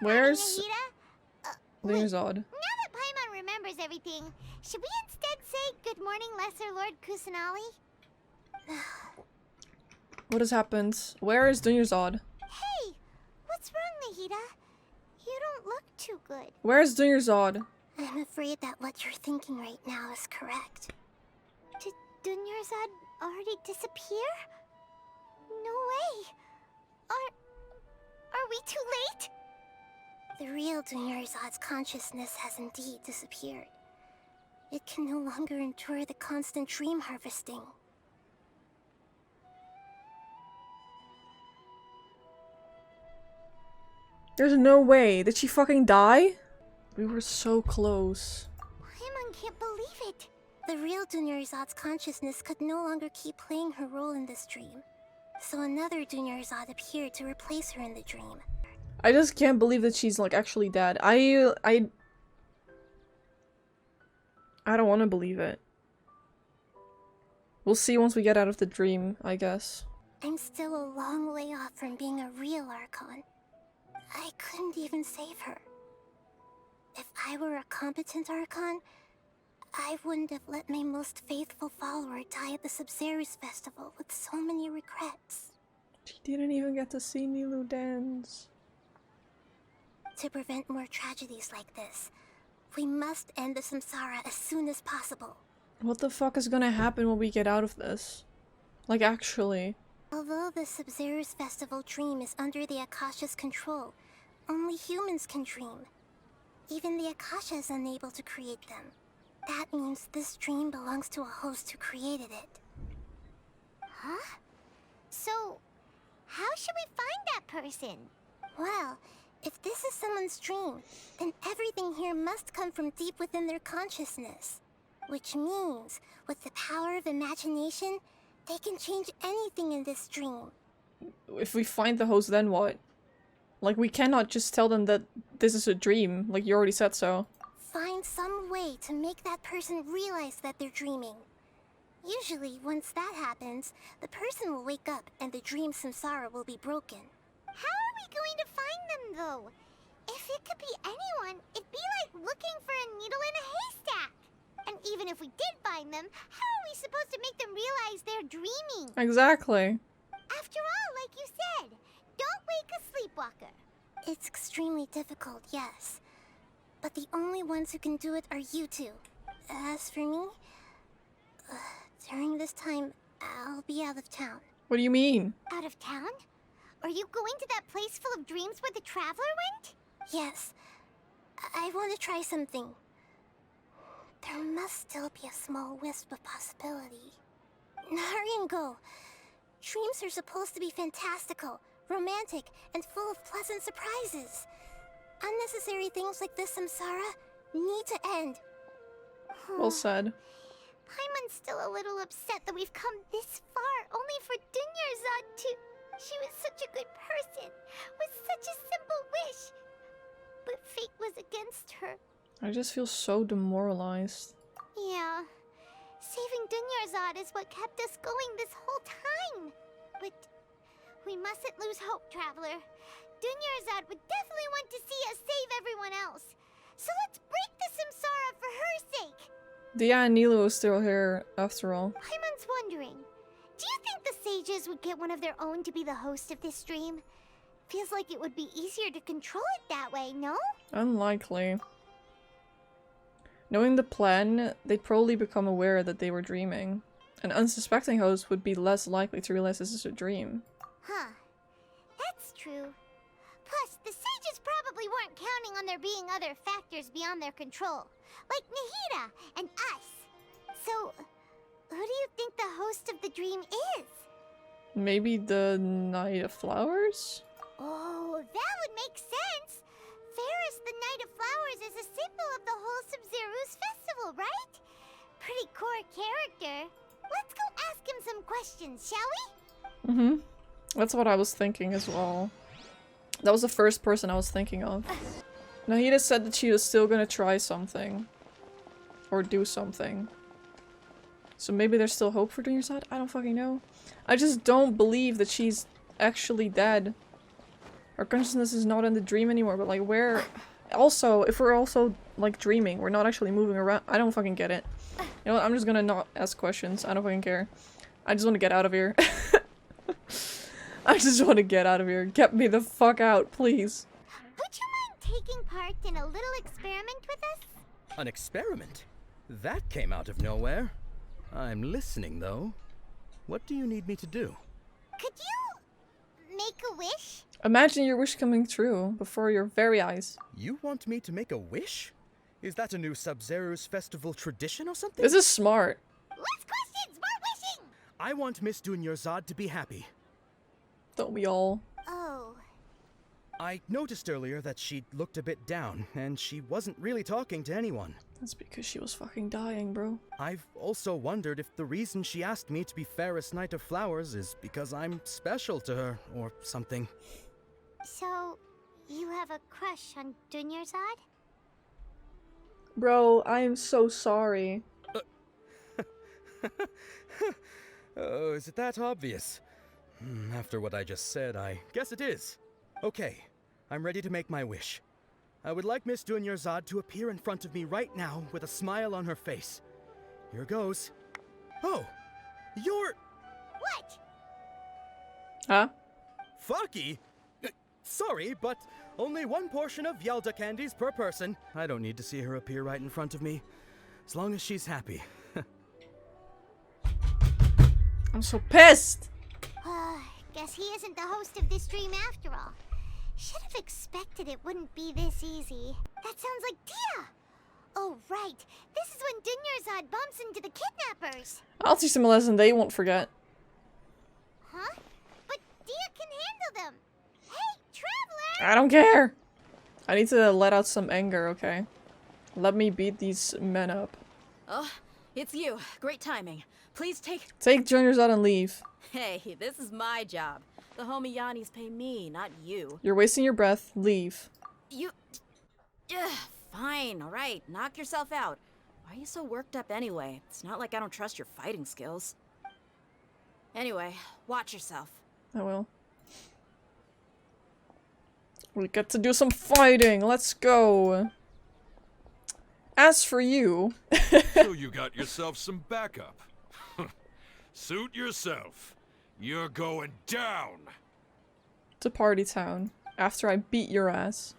Where's Wait, Dunyarzad? now that Paimon remembers everything, should we instead say good morning, Lesser Lord Kusanali? What has happened? Where is Dunyarzad? Hey, what's wrong, Nahida? You don't look too good. Where is Dunyarzad? I'm afraid that what you're thinking right now is correct. Did Dunyarzad already disappear? No way. Are we too late? The real Dunyarzad's consciousness has indeed disappeared. It can no longer endure the constant dream harvesting. There's no way. Did she fucking die? We were so close. Paimon can't believe it. The real Dunyarzad's consciousness could no longer keep playing her role in this dream. So another Dunyarzad appeared to replace her in the dream. I just can't believe that she's like actually dead. I don't want to believe it. We'll see once we get out of the dream, I guess. I'm still a long way off from being a real Archon. I couldn't even save her. If I were a competent Archon, I wouldn't have let my most faithful follower die at the Sabzeruz festival with so many regrets. She didn't even get to see Nilou dance. To prevent more tragedies like this, we must end the samsara as soon as possible. What the fuck is gonna happen when we get out of this? Like, actually. Although the Sabzeruz festival dream is under the Akasha's control, only humans can dream. Even the Akasha is unable to create them. That means this dream belongs to a host who created it. Huh? So, how should we find that person? Well, if this is someone's dream, then everything here must come from deep within their consciousness. Which means, with the power of imagination, they can change anything in this dream. If we find the host, then what? Like, we cannot just tell them that this is a dream. Like, you already said so. Find some way to make that person realize that they're dreaming. Usually, once that happens, the person will wake up and the dream samsara will be broken. How are we going to find them, though? If it could be anyone, it'd be like looking for a needle in a haystack. And even if we did find them, how are we supposed to make them realize they're dreaming? Exactly. After all, like you said, don't wake a sleepwalker. It's extremely difficult, yes. But the only ones who can do it are you two. As for me, during this time, I'll be out of town. What do you mean? Out of town? Are you going to that place full of dreams where the traveler went? Yes. I want to try something. There must still be a small wisp of possibility. Hurry and go. Dreams are supposed to be fantastical, romantic, and full of pleasant surprises. Unnecessary things like this samsara need to end. Well said. Paimon's still a little upset that we've come this far only for Dunyarzad to... She was such a good person, with such a simple wish. But fate was against her. I just feel so demoralized. Yeah. Saving Dunyarzad is what kept us going this whole time. But we mustn't lose hope, Traveler. Dunyarzad would definitely want to see us save everyone else. So let's break the samsara for her sake. Dia and Nilou is still here, after all. Paimon's wondering, do you think the sages would get one of their own to be the host of this dream? Feels like it would be easier to control it that way, no? Unlikely. Knowing the plan, they'd probably become aware that they were dreaming. An unsuspecting host would be less likely to realize this is a dream. Huh. That's true. Plus, the sages probably weren't counting on there being other factors beyond their control. Like Nahida and us. So, who do you think the host of the dream is? Maybe the Night of Flowers? Oh, that would make sense! Ferris, the Knight of Flowers, is a symbol of the whole Sabzeruz festival, right? Pretty core character. Let's go ask him some questions, shall we? Mm-hmm. That's what I was thinking as well. That was the first person I was thinking of. Nahida said that she was still gonna try something. Or do something. So maybe there's still hope for Dunyarzad? I don't fucking know. I just don't believe that she's actually dead. Our consciousness is not in the dream anymore, but like where... Also, if we're also like dreaming, we're not actually moving around. I don't fucking get it. You know what? I'm just gonna not ask questions. I don't fucking care. I just want to get out of here. I just want to get out of here. Get me the fuck out, please. Would you mind taking part in a little experiment with us? An experiment? That came out of nowhere. I'm listening, though. What do you need me to do? Could you make a wish? Imagine your wish coming true before your very eyes. You want me to make a wish? Is that a new Sabzeruz festival tradition or something? This is smart. Less questions, more wishing! I want Miss Dunyarzad to be happy. Don't we all? Oh. I noticed earlier that she looked a bit down, and she wasn't really talking to anyone. That's because she was fucking dying, bro. I've also wondered if the reason she asked me to be Fairest Knight of Flowers is because I'm special to her, or something. So, you have a crush on Dunyarzad? Bro, I am so sorry. Oh, is it that obvious? After what I just said, I guess it is. Okay, I'm ready to make my wish. I would like Miss Dunyarzad to appear in front of me right now with a smile on her face. Here goes. Oh, you're... What? Huh? Fucky? Sorry, but only one portion of Yelda candies per person. I don't need to see her appear right in front of me. As long as she's happy. I'm so pissed! Guess he isn't the host of this dream after all. Should have expected it wouldn't be this easy. That sounds like Dia! Oh, right. This is when Dunyarzad bumps into the kidnappers. I'll teach them a lesson they won't forget. Huh? But Dia can handle them. Hey, Traveler! I don't care! I need to let out some anger, okay? Let me beat these men up. Oh, it's you. Great timing. Please take... Take Dunyarzad and leave. Hey, this is my job. The homie Yannis pay me, not you. You're wasting your breath. Leave. You... Ugh, fine, alright. Knock yourself out. Why are you so worked up anyway? It's not like I don't trust your fighting skills. Anyway, watch yourself. I will. We get to do some fighting. Let's go. As for you... So you got yourself some backup. Suit yourself. You're going down. To Party Town. After I beat your ass.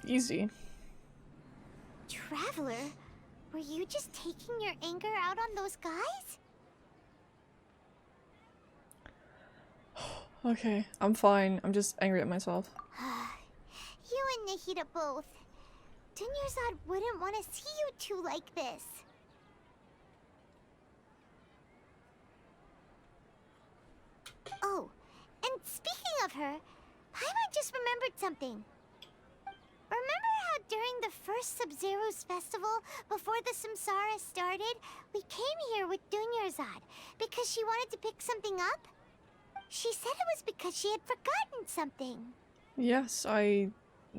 Easy. Traveler, were you just taking your anger out on those guys? Okay, I'm fine. I'm just angry at myself. You and Nahida both. Dunyarzad wouldn't want to see you two like this. Oh, and speaking of her, Paimon just remembered something. Remember how during the first Sabzeruz festival, before the Samsara started, we came here with Dunyarzad because she wanted to pick something up? She said it was because she had forgotten something. Yes, I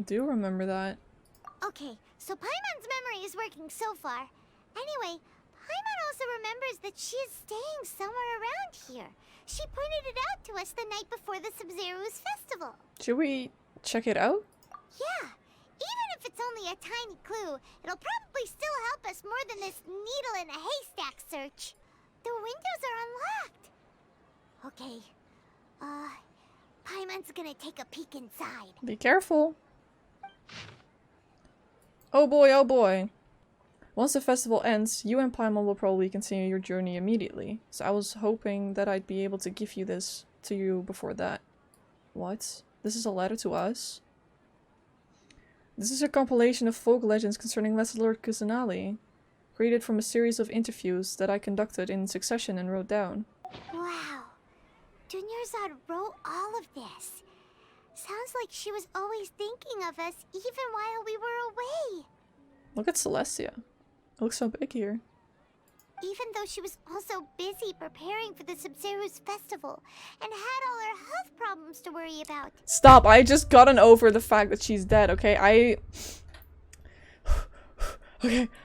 do remember that. Okay, so Paimon's memory is working so far. Anyway, Paimon also remembers that she is staying somewhere around here. She pointed it out to us the night before the Sabzeruz festival. Should we check it out? Yeah, even if it's only a tiny clue, it'll probably still help us more than this needle in a haystack search. The windows are unlocked. Okay, Paimon's gonna take a peek inside. Be careful. Oh boy, oh boy. Once the festival ends, you and Paimon will probably continue your journey immediately. So I was hoping that I'd be able to give you this to you before that. What? This is a letter to us? This is a compilation of folk legends concerning Lesser Lord Kusanali, created from a series of interviews that I conducted in succession and wrote down. Wow. Dunyarzad wrote all of this. Sounds like she was always thinking of us even while we were away. Look at Celestia. It looks so big here. Even though she was also busy preparing for the Sabzeruz festival and had all her health problems to worry about. Stop! I just gotten over the fact that she's dead, okay? Okay.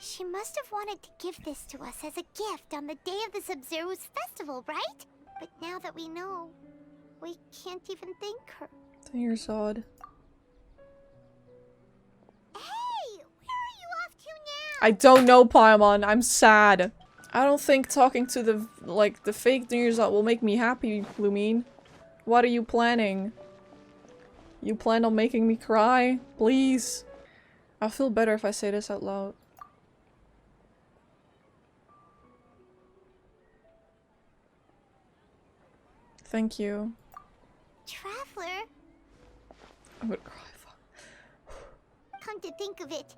She must have wanted to give this to us as a gift on the day of the Sabzeruz festival, right? But now that we know, we can't even thank her. Dunyarzad. Hey! Where are you off to now? I don't know, Paimon. I'm sad. I don't think talking to the fake Dunyarzad will make me happy, Lumine. What are you planning? You plan on making me cry? Please. I'll feel better if I say this out loud. Thank you. Traveler, I'm gonna cry. Fuck. come to think of it,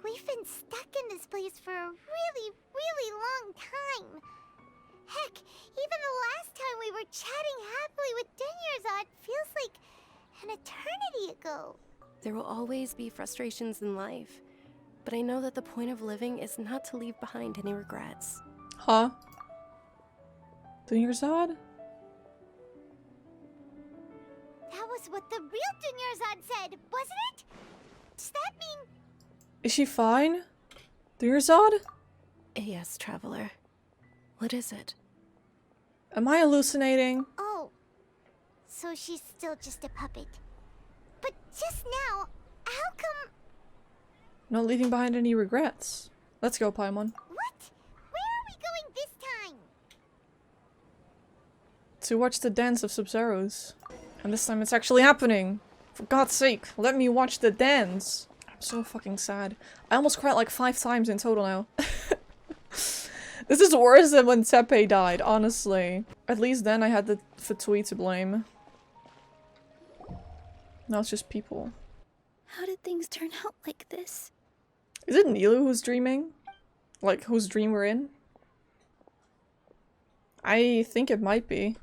we've been stuck in this place for a really, really long time. Heck, even the last time we were chatting happily with Dunyarzad feels like an eternity ago. There will always be frustrations in life, but I know that the point of living is not to leave behind any regrets. Huh? Dunyarzad? That was what the real Dunyarzad said, wasn't it? Does that mean... Is she fine? Dunyarzad? Yes, Traveler. What is it? Am I hallucinating? Oh, so she's still just a puppet. But just now, how come... Not leaving behind any regrets. Let's go, Paimon. What? Where are we going this time? To watch the dance of Sabzeruz. And this time it's actually happening. For God's sake, let me watch the dance. I'm so fucking sad. I almost cried like 5 times in total now. This is worse than when Teppei died, honestly. At least then I had the Fatui to blame. Now it's just people. How did things turn out like this? Is it Nilu who's dreaming? Like, whose dream we're in? I think it might be.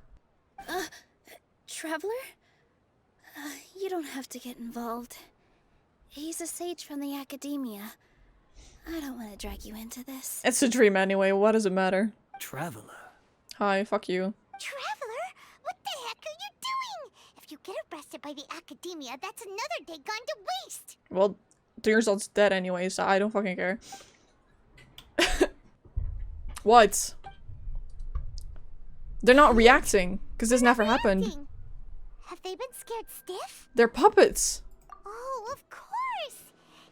Traveler? You don't have to get involved. He's a sage from the academia. I don't want to drag you into this. It's a dream anyway, what does it matter? Traveler. Hi, fuck you. Traveler, what the heck are you doing? If you get arrested by the academia, that's another day gone to waste. Well, Dunyarzad's dead anyway, so I don't fucking care. What? They're not reacting, because this never happened. Reacting. Have they been scared stiff? They're puppets. Oh, of course.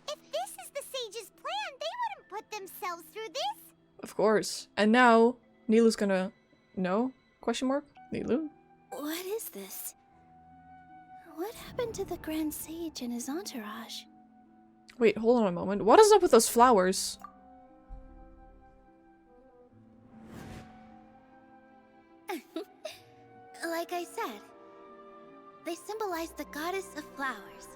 If this is the sage's plan, they wouldn't put themselves through this. Of course. And now, Nilu's gonna... No? Question mark? Nilu? What is this? What happened to the Grand Sage and his entourage? Wait, hold on a moment. What is up with those flowers? Like I said, they symbolize the goddess of flowers.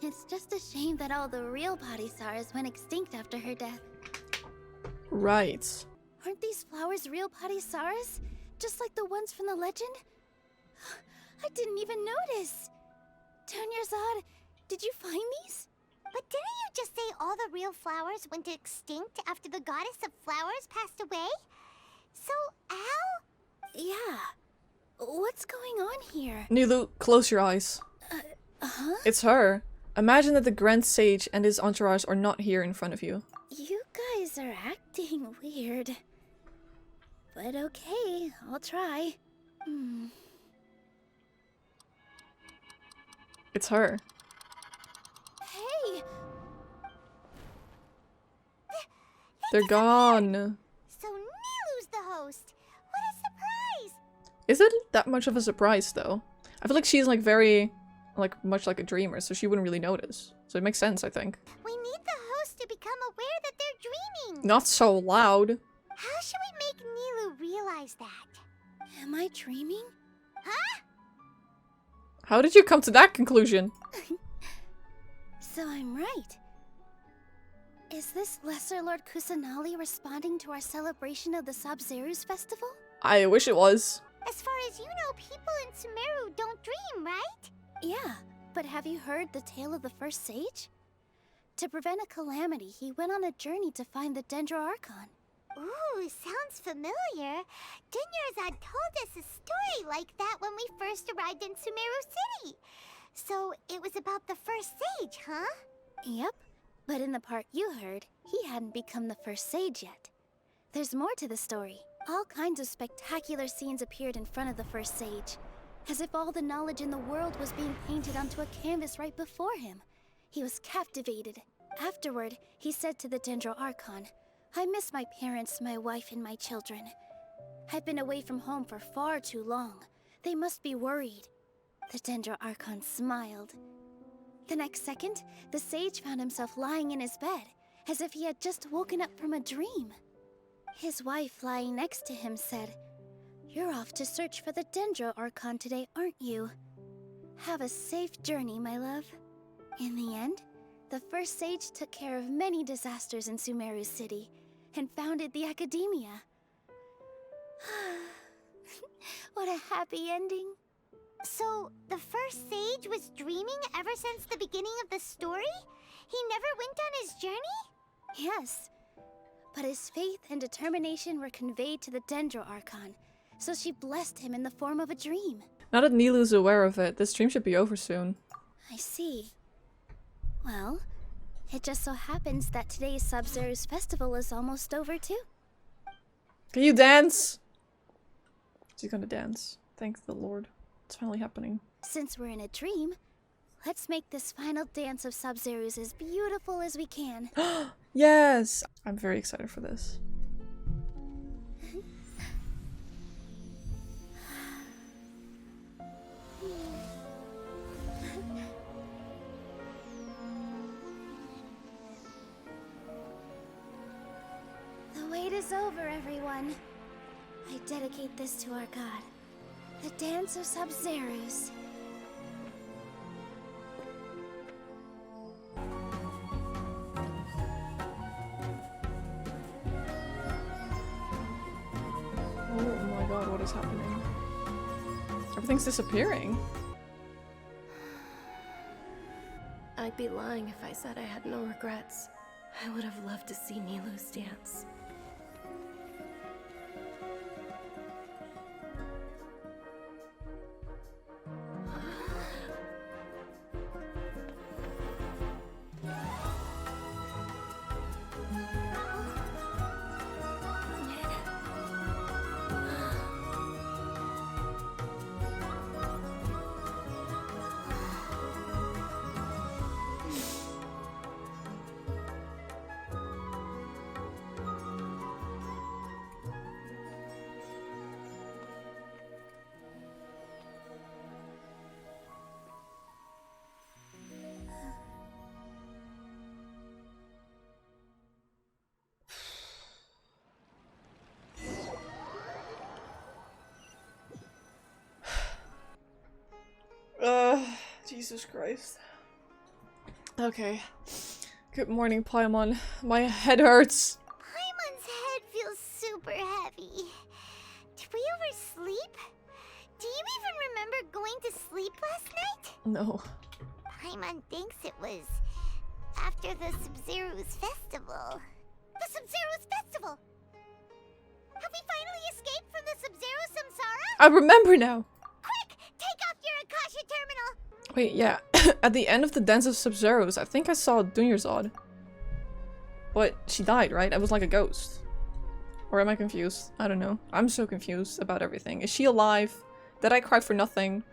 It's just a shame that all the real Padisarahs went extinct after her death. Right. Aren't these flowers real Padisarahs? Just like the ones from the legend? I didn't even notice! Dunyarzad, did you find these? But didn't you just say all the real flowers went extinct after the goddess of flowers passed away? So, how? Yeah. What's going on here? Nilu, close your eyes. Huh? It's her. Imagine that the Grand Sage and his entourage are not here in front of you. You guys are acting weird. But okay, I'll try. It's her. Hey! They're gone. So Nilu's the host. What a surprise! Is it that much of a surprise, though? I feel like she's like very, like, much like a dreamer, so she wouldn't really notice. So it makes sense, I think. We need the host to become aware that they're dreaming. Not so loud. How should we make Nilu realize that? Am I dreaming? Huh? How did you come to that conclusion? So I'm right. Is this Lesser Lord Kusanali responding to our celebration of the Sabzeruz festival? I wish it was. As far as you know, people in Sumeru don't dream, right? Yeah, but have you heard the tale of the first sage? To prevent a calamity, he went on a journey to find the Dendro Archon. Ooh, sounds familiar. Dunyarzad told us a story like that when we first arrived in Sumeru City. So it was about the first sage, huh? Yep, but in the part you heard, he hadn't become the first sage yet. There's more to the story. All kinds of spectacular scenes appeared in front of the first sage, as if all the knowledge in the world was being painted onto a canvas right before him. He was captivated. Afterward, he said to the Dendro Archon, "I miss my parents, my wife, and my children. I've been away from home for far too long. They must be worried." The Dendro Archon smiled. The next second, the sage found himself lying in his bed, as if he had just woken up from a dream. His wife, lying next to him, said, "You're off to search for the Dendro Archon today, aren't you? Have a safe journey, my love." In the end, the first sage took care of many disasters in Sumeru City and founded the Academia. What a happy ending. So, the first sage was dreaming ever since the beginning of the story? He never went on his journey? Yes. But his faith and determination were conveyed to the Dendro Archon, so she blessed him in the form of a dream. Now that Nilu's aware of it, this stream should be over soon. I see. Well, it just so happens that today's Sabzeruz festival is almost over too. Can you dance? She's gonna dance. Thank the Lord. It's finally happening. Since we're in a dream, let's make this final dance of Sabzeruz as beautiful as we can. Yes! I'm very excited for this. The wait is over, everyone. I dedicate this to our god, the dance of Sabzeruz. Oh my god, what is happening? Everything's disappearing. I'd be lying if I said I had no regrets. I would have loved to see Nilu's dance. Jesus Christ. Okay. Good morning, Paimon. My head hurts. Paimon's head feels super heavy. Did we oversleep? Do you even remember going to sleep last night? No. Paimon thinks it was after the Sabzeruz festival. The Sabzeruz festival! Have we finally escaped from the Sabzeruz samsara? I remember now. Quick! Take off your Akasha terminal! Wait, yeah. At the end of the Dance of Sabzeruz, I think I saw Dunyarzad. But she died, right? I was like a ghost. Or am I confused? I don't know. I'm so confused about everything. Is she alive? Did I cry for nothing?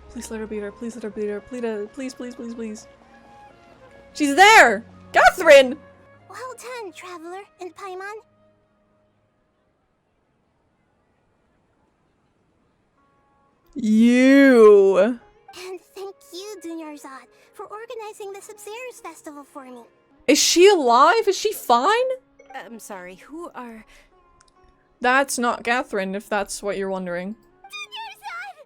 Please let her be there. Please let her be there. Please, please, please, please. She's there! Catherine! Well done, Traveler and Paimon. You! And thank you, Dunyarzad, for organizing the Sabzeruz festival for me. Is she alive? Is she fine? I'm sorry, who are... That's not Catherine, if that's what you're wondering. Dunyarzad!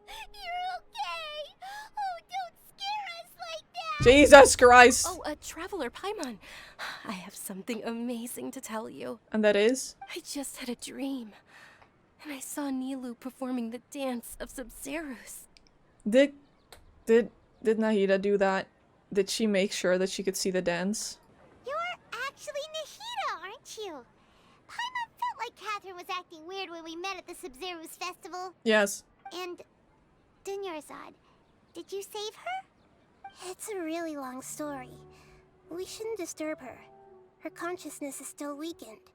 You're okay! Oh, don't scare us like that! Jesus Christ! Oh, Traveler Paimon. I have something amazing to tell you. And that is? I just had a dream. And I saw Nilu performing the dance of Sabzeruz. Did Nahida do that? Did she make sure that she could see the dance? You're actually Nahida, aren't you? Paimon felt like Catherine was acting weird when we met at the Sabzeruz festival. Yes. And Dunyarzad, did you save her? It's a really long story. We shouldn't disturb her. Her consciousness is still weakened.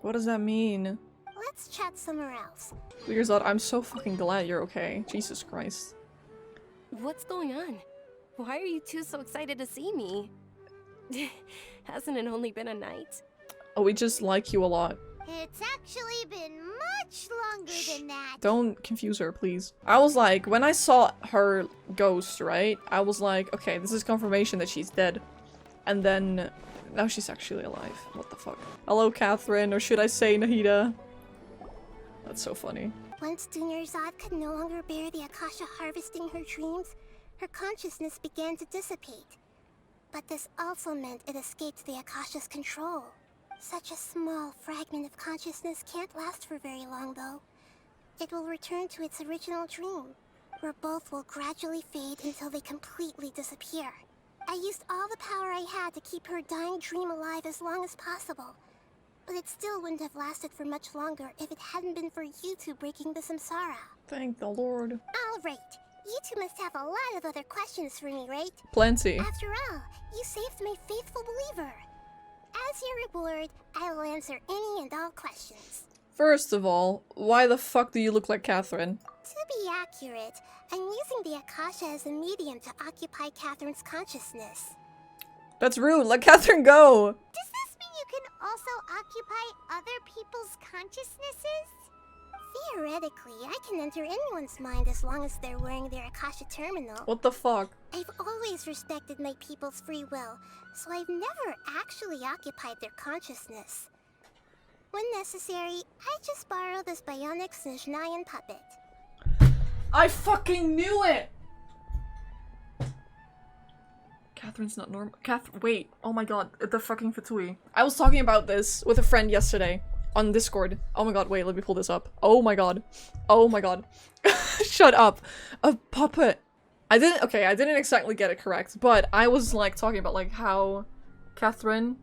What does that mean? Let's chat somewhere else. Learzod, I'm so fucking glad you're okay. Jesus Christ. What's going on? Why are you two so excited to see me? Hasn't it only been a night? Oh, we just like you a lot. It's actually been much longer than that. Don't confuse her, please. I was like, when I saw her ghost, right? I was like, okay, this is confirmation that she's dead. And then, now she's actually alive. What the fuck? Hello, Catherine, or should I say Nahida? That's so funny. Once Dunyarzad could no longer bear the Akasha harvesting her dreams, her consciousness began to dissipate. But this also meant it escaped the Akasha's control. Such a small fragment of consciousness can't last for very long, though. It will return to its original dream, where both will gradually fade until they completely disappear. I used all the power I had to keep her dying dream alive as long as possible. But it still wouldn't have lasted for much longer if it hadn't been for you two breaking the samsara. Thank the Lord. Alright, you two must have a lot of other questions for me, right? Plenty. After all, you saved my faithful believer. As your reward, I will answer any and all questions. First of all, why the fuck do you look like Catherine? To be accurate, I'm using the Akasha as a medium to occupy Catherine's consciousness. That's rude. Let Catherine go. Does this mean you can also occupy other people's consciousnesses? Theoretically, I can enter anyone's mind as long as they're wearing their Akasha terminal. What the fuck? I've always respected my people's free will, so I've never actually occupied their consciousness. When necessary, I just borrow this bionic Snezhnayan puppet. I fucking knew it! Catherine's not normal. Wait. Oh my god. The fucking Fatui. I was talking about this with a friend yesterday on Discord. Oh my god. Wait, let me pull this up. Oh my god. Oh my god. Shut up. A puppet. I didn't exactly get it correct, but I was like talking about like how Catherine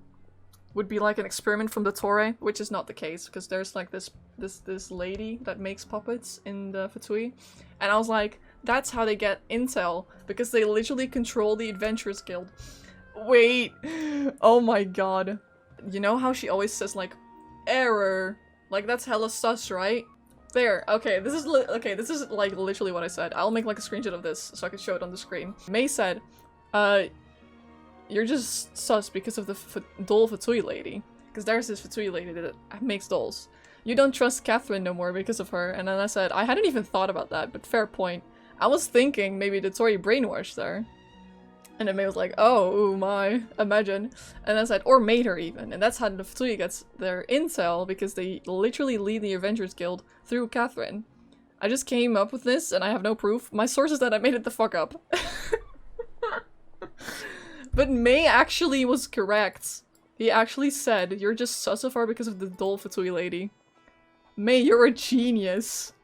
would be like an experiment from the Torre, which is not the case because there's like this lady that makes puppets in the Fatui, and I was like, that's how they get intel because they literally control the Adventurers Guild. Wait, oh my god, you know how she always says like error, like that's hella sus, right? There, okay, this is like literally what I said. I'll make like a screenshot of this so I can show it on the screen. May said, you're just sus because of the doll Fatui lady. Because there's this Fatui lady that makes dolls. You don't trust Catherine no more because of her. And then I said, I hadn't even thought about that, but fair point. I was thinking maybe the Tori brainwashed her. And then May was like, oh my, imagine. And I said, or made her even. And that's how the Fatui gets their intel, because they literally lead the Avengers Guild through Catherine. I just came up with this, and I have no proof. My source is that I made it the fuck up. But May actually was correct. He actually said, you're just sus of her because of the doll Fatui lady. May, you're a genius.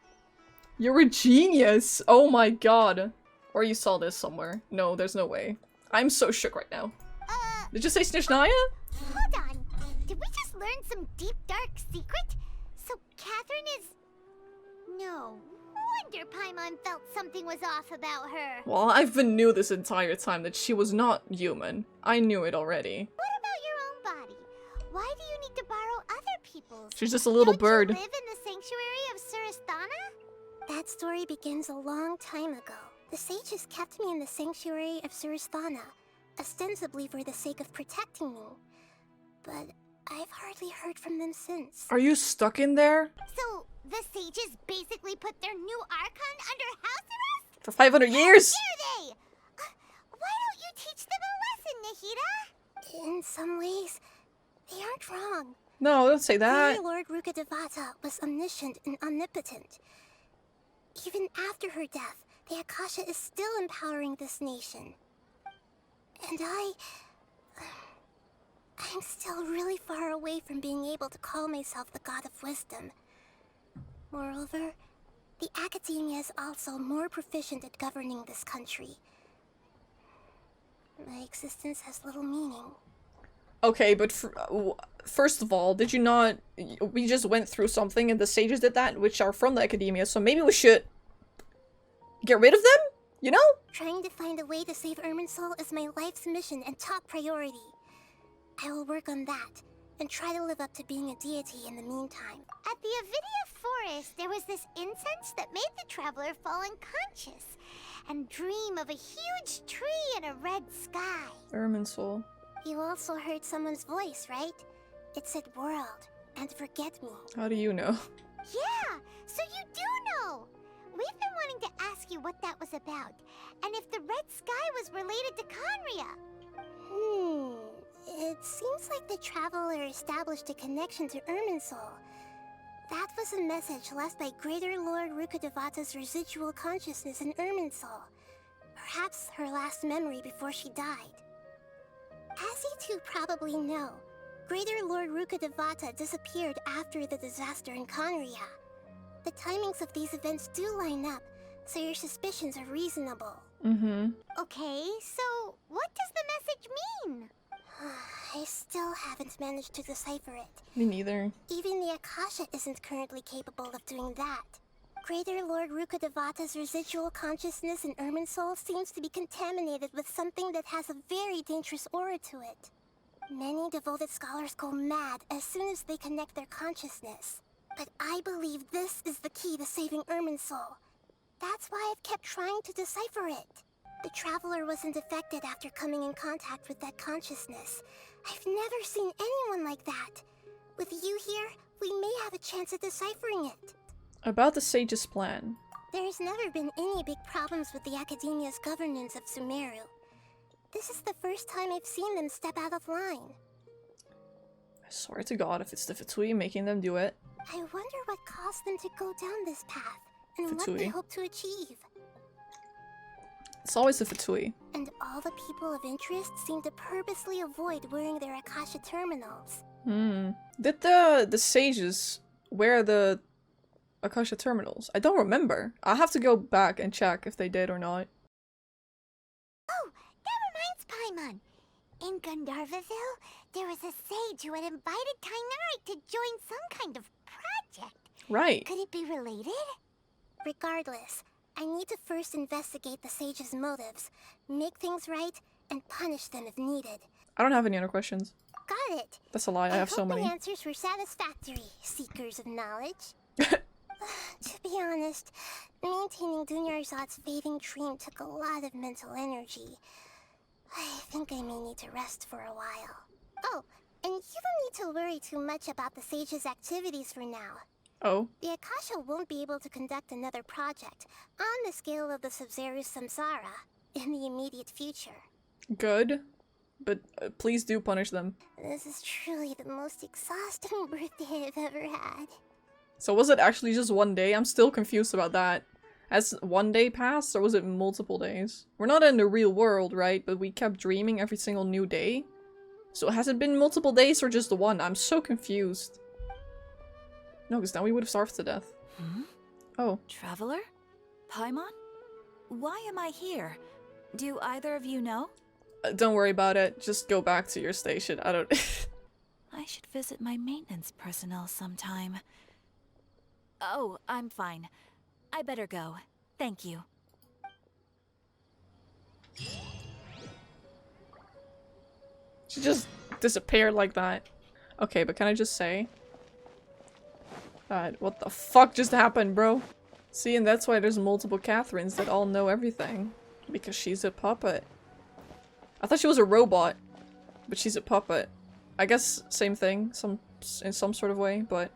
You're a genius! Oh my god. Or you saw this somewhere. No, there's no way. I'm so shook right now. Did you say Snezhnaya? Hold on. Did we just learn some deep, dark secret? So Catherine is... No wonder Paimon felt something was off about her. Well, I've been knew this entire time that she was not human. I knew it already. What about your own body? Why do you need to borrow other people's? She's just a little bird. Don't you live in the sanctuary of Surasthana? That story begins a long time ago. The sages kept me in the sanctuary of Surasthana, ostensibly for the sake of protecting me. But I've hardly heard from them since. Are you stuck in there? So, the sages basically put their new Archon under house arrest? For 500 years? How dare they? Why don't you teach them a lesson, Nahida? In some ways, they aren't wrong. No, don't say that. Fire Lord Rukkhadevata was omniscient and omnipotent. Even after her death, the Akasha is still empowering this nation. And I'm still really far away from being able to call myself the God of Wisdom. Moreover, the Academia is also more proficient at governing this country. My existence has little meaning. Okay, but first of all, did you not... We just went through something and the sages did that, which are from the Academia, so maybe we should... get rid of them? You know? Trying to find a way to save Irminsul is my life's mission and top priority. I will work on that, and try to live up to being a deity in the meantime. At the Avidia Forest, there was this incense that made the traveler fall unconscious and dream of a huge tree and a red sky. Erminsul. You also heard someone's voice, right? It said world and forget me. How do you know? Yeah, so you do know. We've been wanting to ask you what that was about, and if the red sky was related to Conria. It seems like the traveler established a connection to Irminsul. That was a message left by Greater Lord Rukkhadevata's residual consciousness in Irminsul. Perhaps her last memory before she died. As you two probably know, Greater Lord Rukkhadevata disappeared after the disaster in Conria. The timings of these events do line up, so your suspicions are reasonable. Okay, so what does the message mean? I still haven't managed to decipher it. Me neither. Even the Akasha isn't currently capable of doing that. Greater Lord Rukkhadevata's residual consciousness in Irminsul seems to be contaminated with something that has a very dangerous aura to it. Many devoted scholars go mad as soon as they connect their consciousness. But I believe this is the key to saving Irminsul. That's why I've kept trying to decipher it. The traveler wasn't affected after coming in contact with that consciousness. I've never seen anyone like that. With you here, we may have a chance at deciphering it. About the sage's plan. There's never been any big problems with the Academia's governance of Sumeru. This is the first time I've seen them step out of line. I swear to God, if it's the Fatui making them do it. I wonder what caused them to go down this path, and what Fatui. they hope to achieve. It's always the Fatui. And all the people of interest seem to purposely avoid wearing their Akasha terminals. Did the sages wear the Akasha terminals? I don't remember. I'll have to go back and check if they did or not. Oh, that reminds Paimon. In Gandharvaville, there was a sage who had invited Tainari to join some kind of project. Right. Could it be related? Regardless, I need to first investigate the sage's motives, make things right, and punish them if needed. I don't have any other questions. Got it. That's a lie. I have so hope many. the answers were satisfactory, seekers of knowledge. To be honest, maintaining Dunyarzad's fading dream took a lot of mental energy. I think I may need to rest for a while. Oh, and you don't need to worry too much about the sage's activities for now. Oh. The Akasha won't be able to conduct another project on the scale of the Sabzeruz Samsara in the immediate future. Good. But please do punish them. This is truly the most exhausting birthday I've ever had. So was it actually just one day? I'm still confused about that. Has one day passed, or was it multiple days? We're not in the real world, right? But we kept dreaming every single new day? So has it been multiple days or just the one? I'm so confused. No, because then we would have starved to death. Oh. Traveler? Paimon? Why am I here? Do either of you know? Don't worry about it. Just go back to your station. I don't... I should visit my maintenance personnel sometime. Oh, I'm fine. I better go. Thank you. She just disappeared like that. Okay, but can I just say that what the fuck just happened, bro? See, and that's why there's multiple Catherines that all know everything. Because she's a puppet. I thought she was a robot, but she's a puppet. I guess same thing, in some sort of way, but...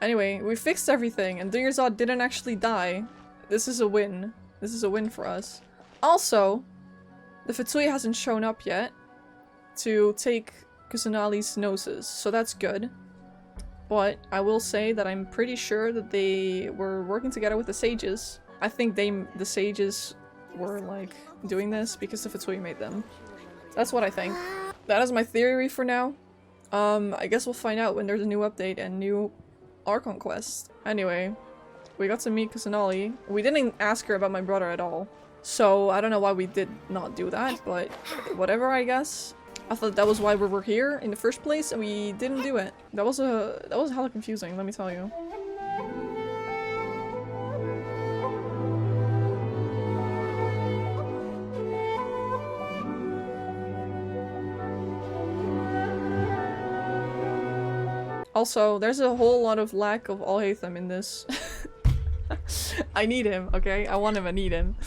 Anyway, we fixed everything, and Dunyarzad didn't actually die. This is a win. This is a win for us. Also, the Fatui hasn't shown up yet to take Kusanali's noses, so that's good. But I will say that I'm pretty sure that they were working together with the sages. I think the sages were, like, doing this because the Fatui made them. That's what I think. That is my theory for now. I guess we'll find out when there's a new update and new Archon quest. Anyway, we got to meet Kusanali. We didn't ask her about my brother at all. So I don't know why we did not do that, but whatever, I guess. I thought that was why we were here in the first place and we didn't do it. That was hella confusing, let me tell you. Also, there's a whole lot of lack of Alhaitham in this. I need him, okay? I want him, I need him.